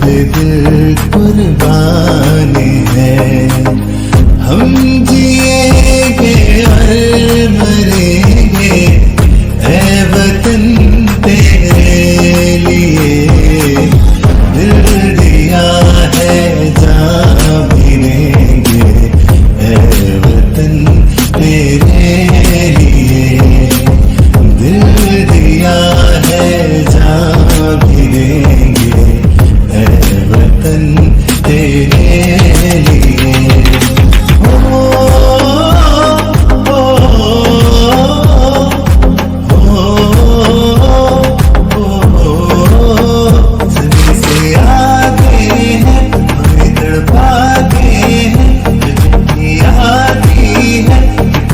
पे दिल कुर्बान है। हम जिएंगे और मरेंगे ऐ वतन तेरे लिए। दिल दिया है जान भी देंगे ऐ वतन तेरे लिए। दिल दिया है जान भी देंगे ऐ वतन तेरे लिए। सभी से आगे हैं हमें तड़पाते हैं, जगनी आती है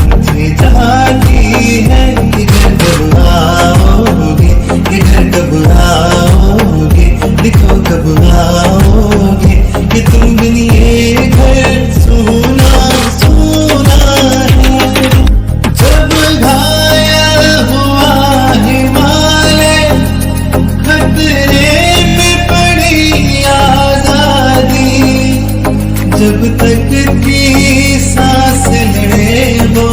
मुझे जाती है। इधर कब आओगे, इधर कब आओगे, लिखो कब आओगे कि तुम बिन ये घर सोना सोना है। जब घायल हुआ हिमालय खतरे में पड़ी आजादी। जब तक की सांस लड़े वो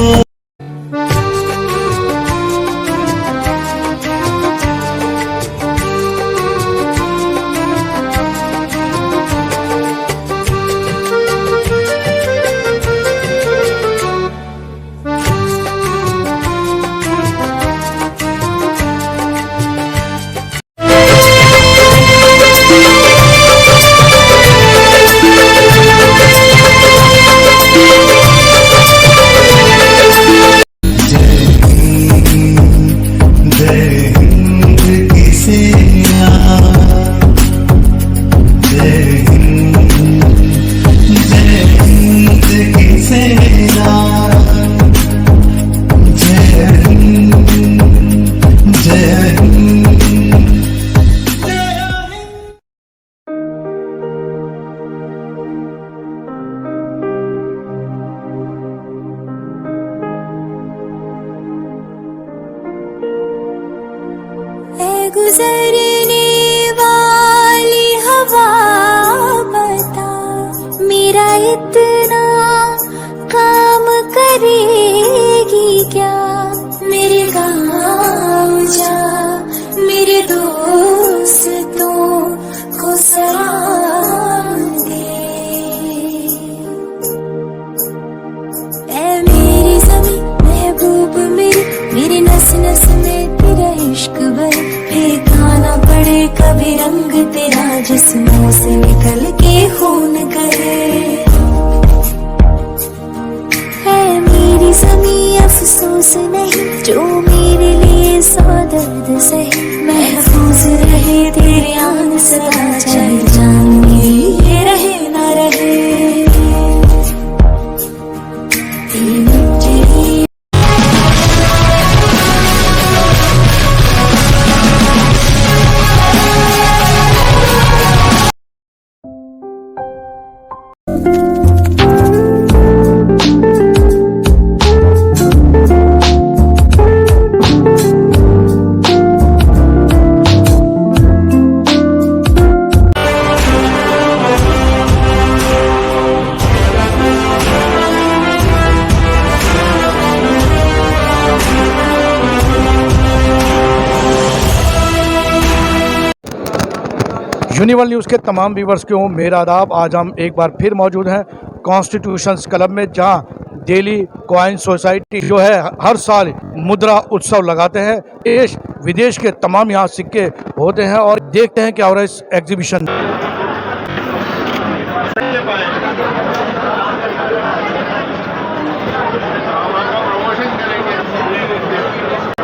गुजरने वाली हवा बता, मेरा इतना काम करेगी क्या। मेरे गाँव जा, मेरे दोस्तों को सलाम दे। ऐ मेरी ज़मीं महबूब मेरी नस नस में तेरा इश्क भर। फेंकाना पड़े कभी रंग तेरा जिस्मों से निकल के खून करे। है मेरी ज़मीं अफसोस नहीं जो मेरे लिए सौ दर्द सहे। महफूज रहे तेरे आन सदा, चाहे जान मेरी रहे ना रहे। यूनिवर्सल न्यूज़ के तमाम व्यूवर्स को मेरा आदाब। आज हम एक बार फिर मौजूद हैं कॉन्स्टिट्यूशंस क्लब में, जहां डेली कॉइन सोसाइटी जो है हर साल मुद्रा उत्सव लगाते हैं। देश विदेश के तमाम यहाँ सिक्के होते हैं और देखते हैं क्या हो रहा है इस एग्जीबिशन।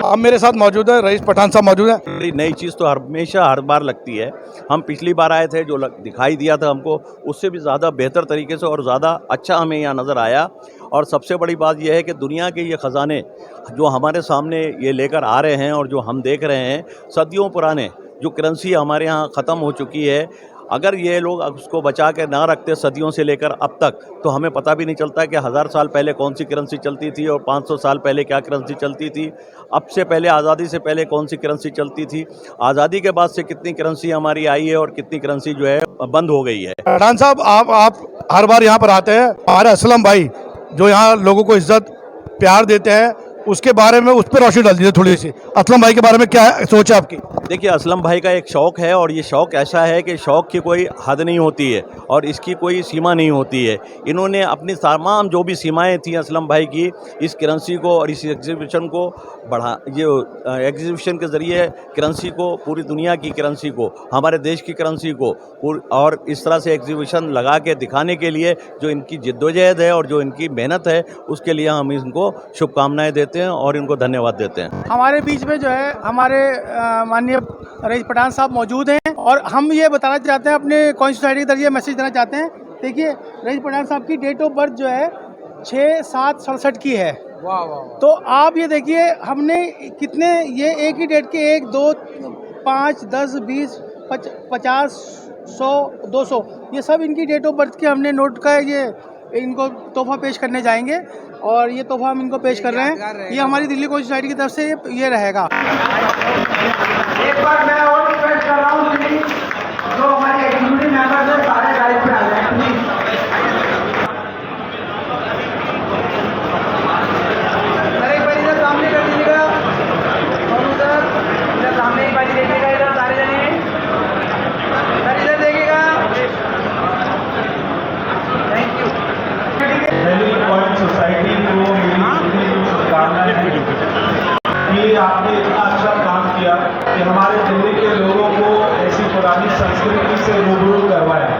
अब मेरे साथ मौजूद है रईस पठान साहब मौजूद है। बड़ी नई चीज़ तो हमेशा हर बार लगती है। हम पिछली बार आए थे, जो दिखाई दिया था हमको उससे भी ज़्यादा बेहतर तरीके से और ज़्यादा अच्छा हमें यहाँ नज़र आया। और सबसे बड़ी बात यह है कि दुनिया के ये ख़जाने जो हमारे सामने ये लेकर आ रहे हैं और जो हम देख रहे हैं, सदियों पुराने जो करेंसी हमारे यहाँ ख़त्म हो चुकी है, अगर ये लोग उसको बचा के ना रखते सदियों से लेकर अब तक, तो हमें पता भी नहीं चलता कि 1000 साल पहले कौन सी करेंसी चलती थी और 500 साल पहले क्या करेंसी चलती थी, अब से पहले आज़ादी से पहले कौन सी करेंसी चलती थी, आज़ादी के बाद से कितनी करेंसी हमारी आई है और कितनी करेंसी जो है बंद हो गई है। पठान साहब, आप हर बार यहाँ पर आते हैं, हमारे असलम भाई जो यहाँ लोगों को इज्जत प्यार देते हैं, उसके बारे में उस पर रोशनी डाल दीजिए थोड़ी सी। असलम भाई के बारे में क्या सोच है आपकी? देखिए, असलम भाई का एक शौक़ है और ये शौक़ ऐसा है कि शौक़ की कोई हद नहीं होती है और इसकी कोई सीमा नहीं होती है। इन्होंने अपनी तमाम जो भी सीमाएं थी असलम भाई की, इस करेंसी को और इस एग्जीबिशन को एग्जीबिशन के ज़रिए करेंसी को, पूरी दुनिया की करेंसी को, हमारे देश की करेंसी को और इस तरह से एग्जीबिशन लगा के दिखाने के लिए जो इनकी जिद्दोजहद है और जो इनकी मेहनत है, उसके लिए हम इनको शुभकामनाएँ देते हैं और इनको धन्यवाद देते हैं। हमारे बीच में जो है हमारे माननीय रईस पठान साहब मौजूद हैं और हम ये बताना चाहते हैं, अपने कॉइन सोसाइटी के जरिए मैसेज देना चाहते हैं। देखिए, रईस पठान साहब की डेट ऑफ बर्थ जो है 6/7/67 की है। वाह वाह। तो आप ये देखिए, हमने कितने ये एक ही डेट के 1, 2, 5, 10, 20, 50, 100, 200 ये सब इनकी डेट ऑफ बर्थ के हमने नोट का ये इनको तोहफा पेश करने जाएंगे और ये तोहफा हम इनको पेश कर रहे हैं। ये हमारी दिल्ली कॉइन सोसाइटी की तरफ से ये रहेगा। एक बार मैं और रिक्वेस्ट कर रहा हूँ दिल्ली जो हमारे एग्जीक्यूटिव मेंबर्स हैं सारे गाइड पे आ जाए प्लीज। सर एक बार इधर सामने कर दीजिएगा, सर इधर सामने एक बार देखिएगा, इधर सारे जने सर इधर देखिएगा। Thank you. Delhi coin society को मेरी शुभकामनाएं हैं कि आपने इतना अच्छा काम किया कि हमारे दिल्ली के लोगों को ऐसी पुरानी संस्कृति से रूबरू करवाया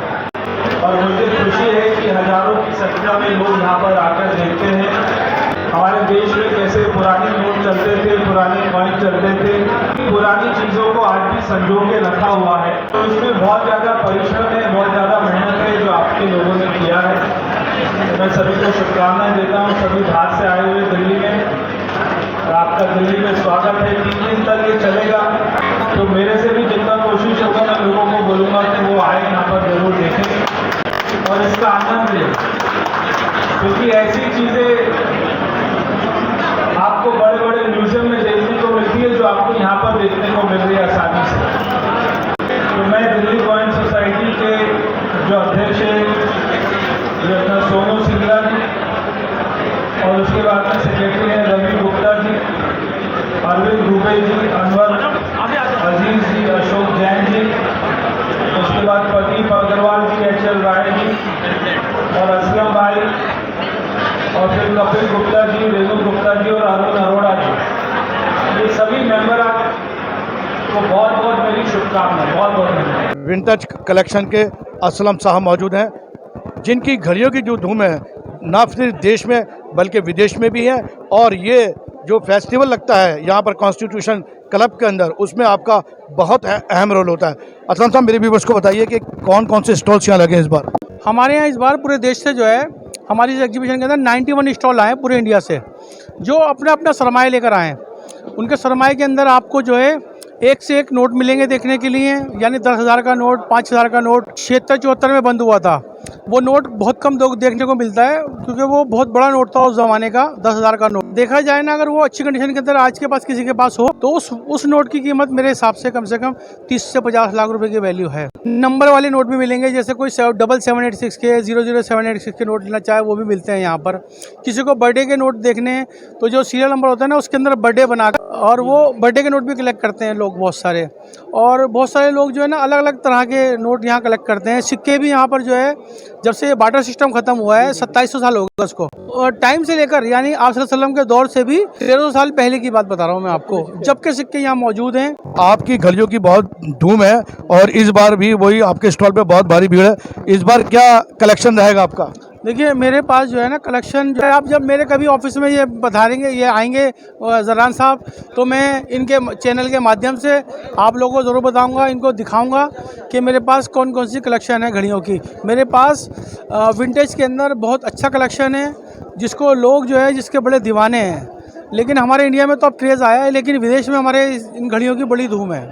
और मुझे खुशी है कि हजारों की संख्या में लोग यहाँ पर आकर देखते हैं हमारे देश में कैसे पुराने नोट चलते थे, पुराने कॉइन चलते थे, पुरानी चीज़ों को आज भी संजो के रखा हुआ है। तो इसमें बहुत ज़्यादा परिश्रम है, बहुत ज़्यादा मेहनत है जो आपके लोगों ने किया है। मैं सभी को शुभकामनाएं देता हूँ, सभी बाहर से आए हुए दिल्ली में आपका दिल्ली में स्वागत है। 3 दिन तक ये चलेगा, तो मेरे से भी जितना कोशिश होगा मैं लोगों को बोलूँगा कि वो आए यहाँ पर जरूर देखें और इसका आनंद लें, क्योंकि ऐसी चीज़ें आपको बड़े बड़े म्यूजियम में देखने को मिलती है जो आपको यहाँ पर देखने को मिल रही है आसानी से। तो मैं दिल्ली कॉइन सोसाइटी के जो अध्यक्ष है जो अपना सोनू सिंगला जी और उसके बाद में सेक्रेटरी हैं रवि गुप्ता जी, अरविंद दुबे जी, अनवर अजीज जी, अशोक जैन जी, उसके बाद प्रदीप अग्रवाल जी, HL राय जी और असलम भाई और फिर कपिल गुप्ता जी, रेणु गुप्ता जी और अरुण अरोड़ा जी, ये सभी मेंबर को बहुत बहुत मेरी शुभकामनाएं, बहुत बहुत धन्यवाद। विंटेज कलेक्शन के असलम साहब मौजूद हैं, जिनकी घड़ियों की जो धूम है ना सिर्फ देश में बल्कि विदेश में भी है। और ये जो फेस्टिवल लगता है यहाँ पर कॉन्स्टिट्यूशन क्लब के अंदर, उसमें आपका बहुत अहम रोल होता है। असलम साहब, मेरे व्यूअर्स को बताइए कि कौन कौन से स्टॉल्स यहाँ लगे इस बार? हमारे यहाँ इस बार पूरे देश से जो है हमारी इस एग्जीबिशन के अंदर 91 स्टॉल आए पूरे इंडिया से, जो अपना अपना सरमाया लेकर आए हैं। उनके सरमाए के अंदर आपको जो है एक से एक नोट मिलेंगे देखने के लिए, यानी 10,000 का नोट, 5,000 का नोट 76-74 में बंद हुआ था। वो नोट बहुत कम देखने को मिलता है क्योंकि वो बहुत बड़ा नोट था उस ज़माने का, 10,000 का नोट। देखा जाए ना, अगर वो अच्छी कंडीशन के अंदर आज के पास किसी के पास हो तो उस नोट की कीमत मेरे हिसाब से कम 30 से 50 लाख रुपए की वैल्यू है। नंबर वाले नोट भी मिलेंगे, जैसे कोई 7786 के 00786 के नोट लेना चाहे वो भी मिलते हैं यहाँ पर। किसी को बर्थडे के नोट देखने हैं तो जो सीरियल नंबर होता है ना उसके अंदर बर्थडे बनाकर, और वो बर्थडे के नोट भी कलेक्ट करते हैं लोग बहुत सारे। और बहुत सारे लोग जो है ना अलग अलग तरह के नोट यहाँ कलेक्ट करते हैं। सिक्के भी यहाँ पर जो है, जब से बार्टर सिस्टम खत्म हुआ है 2700 साल हो गया उसको, और टाइम से लेकर यानी आप सल्लल्लाहु अलैहि वसल्लम के दौर से भी 1300 साल पहले की बात बता रहा हूँ मैं आपको, जब के सिक्के यहाँ मौजूद हैं। आपकी घड़ियों की बहुत धूम है और इस बार भी वही आपके स्टॉल पे बहुत भारी भीड़ है। इस बार क्या कलेक्शन रहेगा आपका? देखिए, मेरे पास जो है ना कलेक्शन जो है, आप जब मेरे कभी ऑफिस में ये पधारेंगे, ये आएंगे जरान साहब, तो मैं इनके चैनल के माध्यम से आप लोगों को ज़रूर बताऊंगा, इनको दिखाऊंगा कि मेरे पास कौन कौन सी कलेक्शन है घड़ियों की। मेरे पास विंटेज के अंदर बहुत अच्छा कलेक्शन है, जिसको लोग जो है जिसके बड़े दीवाने हैं। लेकिन हमारे इंडिया में तो अब क्रेज़ आया है, लेकिन विदेश में हमारे इन घड़ियों की बड़ी धूम है।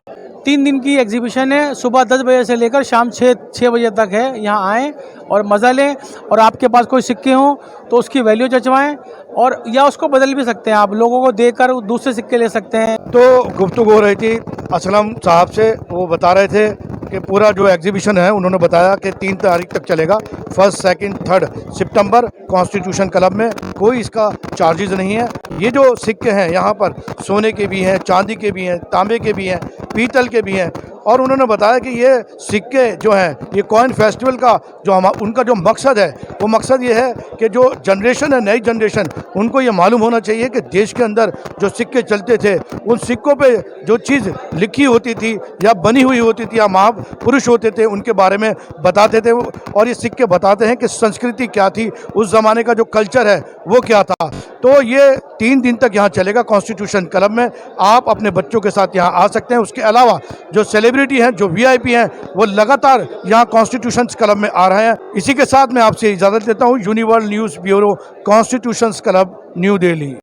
3 दिन की एग्जीबिशन है, सुबह 10 बजे से लेकर शाम 6 बजे तक है। यहाँ आएँ और मज़ा लें, और आपके पास कोई सिक्के हों तो उसकी वैल्यू जचवाएं, और या उसको बदल भी सकते हैं, आप लोगों को देकर दूसरे सिक्के ले सकते हैं। तो गुफ्तगू हो रही थी असलम साहब से, वो बता रहे थे कि पूरा जो एग्जीबिशन है उन्होंने बताया कि 3 तारीख तक चलेगा, 1, 2, 3 सितंबर कॉन्स्टिट्यूशन क्लब में। कोई इसका चार्जेस नहीं है। ये जो सिक्के हैं यहाँ पर सोने के भी हैं, चांदी के भी हैं, तांबे के भी हैं, पीतल के भी हैं, और उन्होंने बताया कि ये सिक्के जो हैं, ये कॉइन फेस्टिवल का जो उनका जो मकसद है, वो मकसद ये है कि जो जनरेशन है, नई जनरेशन, उनको ये मालूम होना चाहिए कि देश के अंदर जो सिक्के चलते थे, उन सिक्कों पे जो चीज़ लिखी होती थी या बनी हुई होती थी या महापुरुष होते थे, उनके बारे में बताते थे। और ये सिक्के बताते हैं कि संस्कृति क्या थी, उस ज़माने का जो कल्चर है वो क्या था। तो ये 3 दिन तक यहाँ चलेगा कॉन्स्टिट्यूशन क्लब में। आप अपने बच्चों के साथ यहाँ आ सकते हैं। उसके अलावा जो सेलिब्रिटी हैं, जो VIP हैं, वो लगातार यहाँ कॉन्स्टिट्यूशन क्लब में आ रहे हैं। इसी के साथ मैं आपसे इजाज़त लेता हूँ। Universal news bureau, constitution club, new Delhi.